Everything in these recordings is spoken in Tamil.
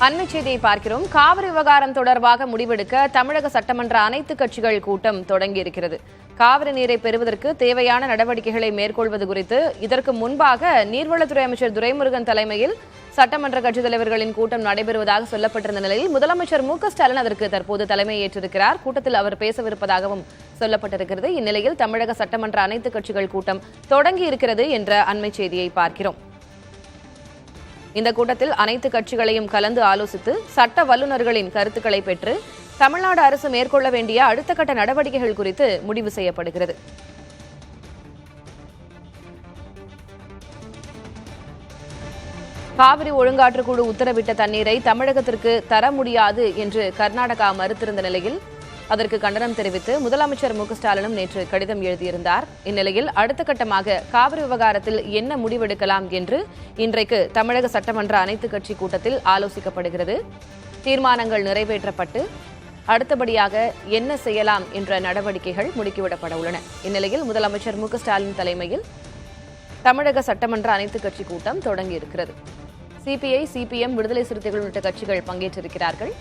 அண்மை செய்தியை பார்க்கிறோம். காவிரி விவகாரம் தொடர்பாக முடிவெடுக்க தமிழக சட்டமன்ற அனைத்து கட்சிகள் கூட்டம் தொடங்கியிருக்கிறது. காவிரி நீரை பெறுவதற்கு தேவையான நடவடிக்கைகளை மேற்கொள்வது குறித்து இதற்கு முன்பாக நீர்வளத்துறை அமைச்சர் துரைமுருகன் தலைமையில் சட்டமன்ற கட்சித் தலைவர்களின் கூட்டம் நடைபெறுவதாக சொல்லப்பட்டிருந்த நிலையில் முதலமைச்சர் மு.க.ஸ்டாலின் அதற்கு தற்போது தலைமையேற்றிருக்கிறார். கூட்டத்தில் அவர் பேசவிருப்பதாகவும் சொல்லப்பட்டிருக்கிறது. இந்நிலையில் தமிழக சட்டமன்ற அனைத்து கட்சிகள் கூட்டம் தொடங்கியிருக்கிறது என்ற அண்மை செய்தியை பார்க்கிறோம். இந்த கூட்டத்தில் அனைத்து கட்சிகளையும் கலந்து ஆலோசித்து சட்ட வல்லுநர்களின் கருத்துக்களை பெற்று தமிழ்நாடு அரசு மேற்கொள்ள வேண்டிய அடுத்த கட்ட நடவடிக்கைகள் குறித்து முடிவு செய்யப்படுகிறது. காவிரி ஒழுங்காற்றுக்குழு உத்தரவிட்ட தண்ணீரை தமிழகத்திற்கு தர முடியாது என்று கர்நாடகா மறுத்திருந்த நிலையில் அதற்கு கண்டனம் தெரிவித்து முதலமைச்சர் மு.க.ஸ்டாலினும் நேற்று கடிதம் எழுதியிருந்தார். இந்நிலையில் அடுத்த கட்டமாக காவிரி விவகாரத்தில் என்ன முடிவெடுக்கலாம் என்று இன்றைக்கு தமிழக சட்டமன்ற அனைத்து கட்சி கூட்டத்தில் ஆலோசிக்கப்படுகிறது. தீர்மானங்கள் நிறைவேற்றப்பட்டு அடுத்தபடியாக என்ன செய்யலாம் என்ற நடவடிக்கைகள் முடுக்கிவிடப்பட உள்ளன. இந்நிலையில் முதலமைச்சர் மு.க.ஸ்டாலின் தலைமையில் தமிழக சட்டமன்ற அனைத்து கட்சி கூட்டம் தொடங்கியிருக்கிறது. சிபிஐ, சிபிஎம், விடுதலை சிறுத்தைகள் உள்ளிட்ட கட்சிகள் பங்கேற்றிருக்கிறார்கள்.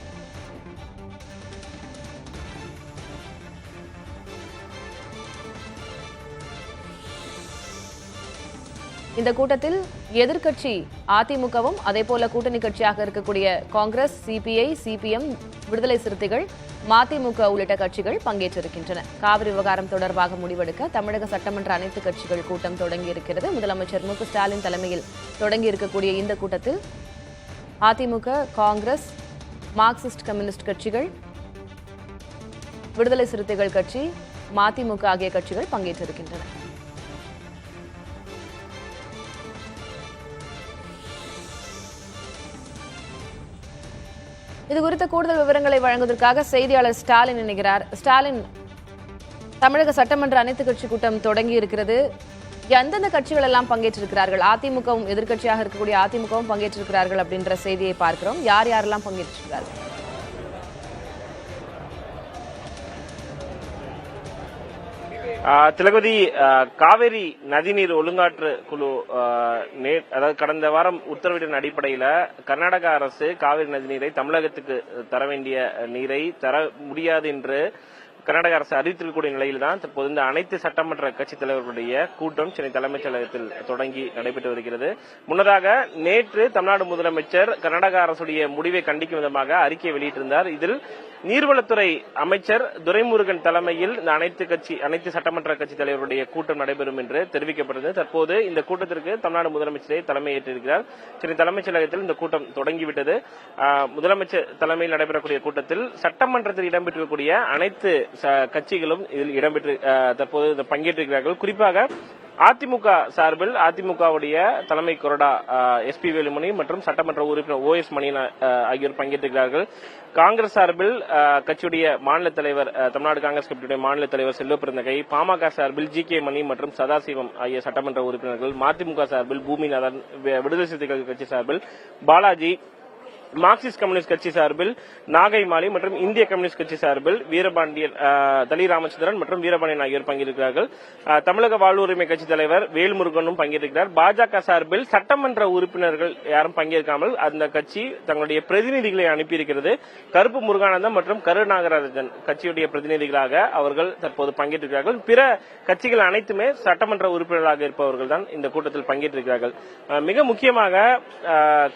இந்த கூட்டத்தில் எதிர்க்கட்சி அதிமுகவும் அதேபோல கூட்டணி கட்சியாக இருக்கக்கூடிய காங்கிரஸ், சிபிஐ, சிபிஎம், விடுதலை சிறுத்தைகள், மதிமுக உள்ளிட்ட கட்சிகள் பங்கேற்றிருக்கின்றன. காவிரி விவகாரம் தொடர்பாக முடிவெடுக்க தமிழக சட்டமன்ற அனைத்து கட்சிகள் கூட்டம் தொடங்கியிருக்கிறது. முதலமைச்சர் மு.க.ஸ்டாலின் தலைமையில் தொடங்கியிருக்கக்கூடிய இந்த கூட்டத்தில் அதிமுக, காங்கிரஸ், மார்க்சிஸ்ட் கம்யூனிஸ்ட் கட்சிகள், விடுதலை சிறுத்தைகள் கட்சி, மதிமுக ஆகிய கட்சிகள் பங்கேற்றிருக்கின்றன. இது குறித்த கூடுதல் விவரங்களை வழங்குவதற்காக செய்தியாளர் ஸ்டாலின் இணைகிறார். ஸ்டாலின், தமிழக சட்டமன்ற அனைத்து கட்சி கூட்டம் தொடங்கி இருக்கிறது. எந்தெந்த கட்சிகள் எல்லாம் பங்கேற்றிருக்கிறார்கள்? அதிமுகவும் எதிர்க்கட்சியாக இருக்கக்கூடிய அதிமுகவும் பங்கேற்றிருக்கிறார்கள் அப்படின்ற செய்தியை பார்க்கிறோம். யார் யாரெல்லாம் பங்கேற்றிருக்கிறார்கள்? திலகவதி, காவிரி நதிநீர் ஒழுங்காற்று குழு அதாவது கடந்த வாரம் உத்தரவின் அடிப்படையில கர்நாடக அரசு காவிரி நதிநீரை தமிழகத்துக்கு தர வேண்டிய நீரை தர முடியாது என்று கர்நாடக அரசு அறிவித்திருக்கக்கூடிய நிலையில்தான் தற்போது இந்த அனைத்து சட்டமன்ற கட்சித் தலைவர்களுடைய கூட்டம் சென்னை தலைமைச் செயலகத்தில் தொடங்கி நடைபெற்று வருகிறது. முன்னதாக நேற்று தமிழ்நாடு முதலமைச்சர் கர்நாடக அரசுடைய முடிவை கண்டிக்கும் விதமாக அறிக்கை வெளியிட்டிருந்தார். இதில் நீர்வளத்துறை அமைச்சர் துரைமுருகன் தலைமையில் இந்த அனைத்து சட்டமன்ற கட்சித் தலைவருடைய கூட்டம் நடைபெறும் என்று தெரிவிக்கப்பட்டது. தற்போது இந்த கூட்டத்திற்கு தமிழ்நாடு முதலமைச்சரை தலைமையேற்றிருக்கிறார். சென்னை தலைமைச் செயலகத்தில் இந்த கூட்டம் தொடங்கிவிட்டது. முதலமைச்சர் தலைமையில் நடைபெறக்கூடிய கூட்டத்தில் சட்டமன்றத்தில் இடம்பெற்றிருக்கக்கூடிய அனைத்து கட்சிகளும் இதில் இடம்பெற்று தற்போது பங்கேற்றிருக்கிறார்கள். குறிப்பாக அதிமுக சார்பில் அதிமுகவுடைய தலைமை கொறடா எஸ்.பி. வேலுமணி மற்றும் சட்டமன்ற உறுப்பினர் ஓ.எஸ். மணியன் ஆகியோர் பங்கேற்றிருக்கிறார்கள். காங்கிரஸ் சார்பில் கட்சியுடைய மாநில தலைவர், தமிழ்நாடு காங்கிரஸ் கட்சியுடைய மாநில தலைவர் செல்வபிறந்தகை, பாமக சார்பில் ஜி.கே. மணி மற்றும் சதாசிவம் ஆகிய சட்டமன்ற உறுப்பினர்கள், மதிமுக சார்பில் பூமிநாதன், விடுதலை சிறுத்தைகள் கட்சி சார்பில் பாலாஜி, மார்க்சிஸ்ட் கம்யூனிஸ்ட் கட்சி சார்பில் நாகை மாலி மற்றும் இந்திய கம்யூனிஸ்ட் கட்சி சார்பில் வீரபாண்டியன், தலி ராமச்சந்திரன் மற்றும் வீரபாண்டியன் ஆகியோர் பங்கேற்கிறார்கள். தமிழக வாழ்வுரிமை கட்சி தலைவர் வேல்முருகனும் பங்கேற்கிறார். பாஜக சார்பில் சட்டமன்ற உறுப்பினர்கள் யாரும் பங்கேற்காமல் அந்த கட்சி தங்களுடைய பிரதிநிதிகளை அனுப்பியிருக்கிறது. கருப்பு முருகானந்தம் மற்றும் கருநாகராஜன் கட்சியுடைய பிரதிநிதிகளாக அவர்கள் தற்போது பங்கேற்றிருக்கிறார்கள். பிற கட்சிகள் அனைத்துமே சட்டமன்ற உறுப்பினர்களாக இருப்பவர்கள் தான் இந்த கூட்டத்தில் பங்கேற்றிருக்கிறார்கள். மிக முக்கியமாக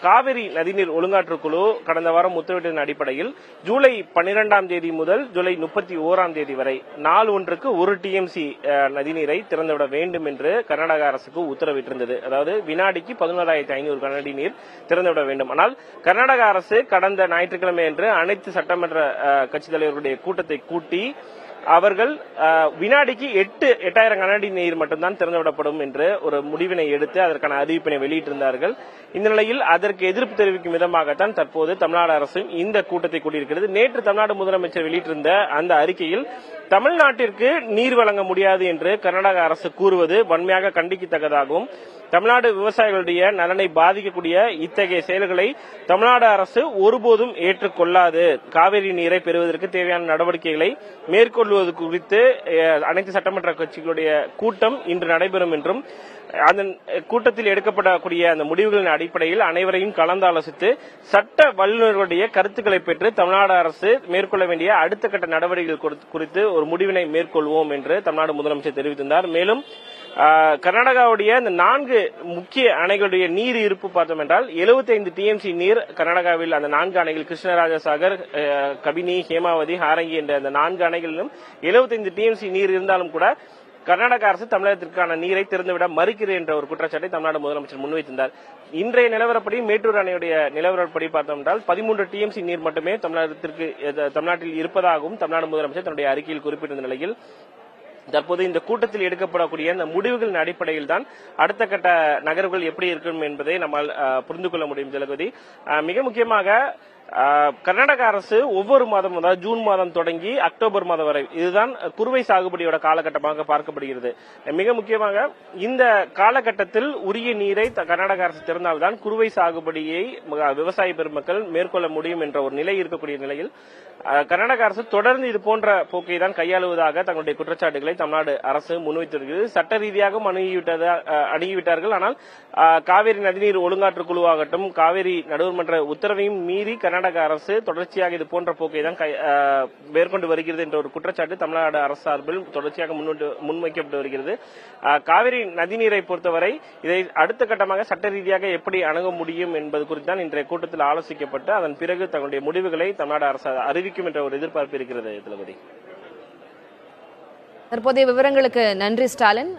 காவிரி நதிநீர் ஒழுங்காற்று குழு கடந்த வாரம் உத்தரவிட்டதன் அடிப்படையில் ஜூலை 12ஆம் தேதி முதல் ஜூலை 31ஆம் தேதி வரை நாள் ஒன்றுக்கு 1 டிஎம்சி நதிநீரை திறந்துவிட வேண்டும் என்று கர்நாடக அரசுக்கு உத்தரவிட்டிருந்தது. அதாவது வினாடிக்கு 11,500 கனஅடி நீர் திறந்துவிட வேண்டும். ஆனால் கர்நாடக அரசு கடந்த ஞாயிற்றுக்கிழமை அன்று அனைத்து சட்டமன்ற கட்சித் தலைவர்களுடைய கூட்டத்தை கூட்டி அவர்கள் வினாடிக்கு 8,000 கனஅடி நீர் மட்டும்தான் திறந்துவிடப்படும் என்று ஒரு முடிவினை எடுத்து அதற்கான அறிவிப்பினை வெளியிட்டிருந்தார்கள். இந்த நிலையில் அதற்கு எதிர்ப்பு தெரிவிக்கும் விதமாகத்தான் தற்போது தமிழ்நாடு அரசு இந்த கூட்டத்தை கூட்டியிருக்கிறது. நேற்று தமிழ்நாடு முதலமைச்சர் வெளியிட்டிருந்த அந்த அறிக்கையில் தமிழ்நாட்டிற்கு நீர் வழங்க முடியாது என்று கர்நாடக அரசு கூறுவது வன்மையாக கண்டிக்கத்தக்கதாகவும் தமிழ்நாடு விவசாயிகளுடைய நலனை பாதிக்கக்கூடிய இத்தகைய செயல்களை தமிழ்நாடு அரசு ஒருபோதும் ஏற்றுக்கொள்ளாது. காவிரி நீரை பெறுவதற்கு தேவையான நடவடிக்கைகளை மேற்கொள்வது குறித்து அனைத்து சட்டமன்ற கட்சிகளுடைய கூட்டம் இன்று நடைபெறும் என்றும் அந்த கூட்டத்தில் எடுக்கப்படக்கூடிய அந்த முடிவுகளின் அடிப்படையில் அனைவரையும் கலந்தாலோசித்து சட்ட வல்லுநர்களுடைய கருத்துக்களை பெற்று தமிழ்நாடு அரசு மேற்கொள்ள வேண்டிய அடுத்த கட்ட நடவடிக்கைகள் குறித்து ஒரு முடிவினை மேற்கொள்வோம் என்று தமிழ்நாடு முதலமைச்சர் தெரிவித்திருந்தார். மேலும் கர்நாடகாவுடைய இந்த 4 முக்கிய அணைகளுடைய நீர் இருப்பு பார்த்தோம் என்றால் 75 டிஎம்சி நீர் கர்நாடகாவில் அந்த 4 அணைகள் கிருஷ்ணராஜ சாகர், கபினி, ஹேமாவதி, ஹாரங்கி என்ற அந்த 4 அணைகளிலும் 75 டிஎம்சி நீர் இருந்தாலும் கூட கர்நாடக அரசு தமிழகத்திற்கான நீரை திறந்துவிட மறுக்கிறது என்ற ஒரு குற்றச்சாட்டை தமிழ்நாடு முதலமைச்சர் முன்வைத்திருந்தார். இன்றைய நிலவரப்படி மேட்டூர் அணையுடைய நிலவரப்படி பார்த்தோம் என்றால் 13 டிஎம்சி நீர் மட்டுமே தமிழ்நாட்டில் இருப்பதாகவும் தமிழ்நாடு முதலமைச்சர் தன்னுடைய அறிக்கையில் குறிப்பிட்டிருந்த நிலையில் தற்போது இந்த கூட்டத்தில் எடுக்கப்படக்கூடிய இந்த முடிவுகளின் அடிப்படையில் தான் அடுத்த கட்ட நகர்வுகள் எப்படி இருக்கும் என்பதை நம்மால் புரிந்து கொள்ள முடியும். ஜலகதி, மிக முக்கியமாக கர்நாடக அரசு ஒவ்வொரு மாதம், அதாவது ஜூன் மாதம் தொடங்கி அக்டோபர் மாதம் வரை இதுதான் குறுவை சாகுபடியோட காலகட்டமாக பார்க்கப்படுகிறது. மிக முக்கியமாக இந்த காலகட்டத்தில் உரிய நீரை கர்நாடக அரசு திறந்தால்தான் குறுவை சாகுபடியை விவசாய பெருமக்கள் மேற்கொள்ள முடியும் என்ற ஒரு நிலை இருக்கக்கூடிய நிலையில் கர்நாடக அரசு தொடர்ந்து இது போன்ற போக்கை தான் கையாளுவதாக தங்களுடைய குற்றச்சாட்டுகளை தமிழ்நாடு அரசு முன்வைத்திருக்கிறது. சட்ட ரீதியாகவும் அணுகிவிட்டார்கள். ஆனால் காவிரி நதிநீர் ஒழுங்காற்று குழுவாகட்டும், காவிரி நடுவர்மன்ற உத்தரவையும் மீறி கர்நாடக அரசு தொடர்ச்சியாக இது போன்ற போக்கை தான் மேற்கொண்டு வருகிறது என்ற ஒரு குற்றச்சாட்டு தமிழ்நாடு அரசு சார்பில் தொடர்ச்சியாக முன்வைக்கப்பட்டு வருகிறது. காவிரி நதிநீரை பொறுத்தவரை இதை அடுத்த கட்டமாக சட்ட ரீதியாக எப்படி அணுக முடியும் என்பது குறித்து தான் இன்றைய கூட்டத்தில் ஆலோசிக்கப்பட்டு அதன் பிறகு தங்களுடைய முடிவுகளை தமிழ்நாடு அரசு அறிவிக்கும் என்ற ஒரு எதிர்பார்ப்பு இருக்கிறது. தளபதி, தற்போதைய விவரங்களுக்கு நன்றி ஸ்டாலின்.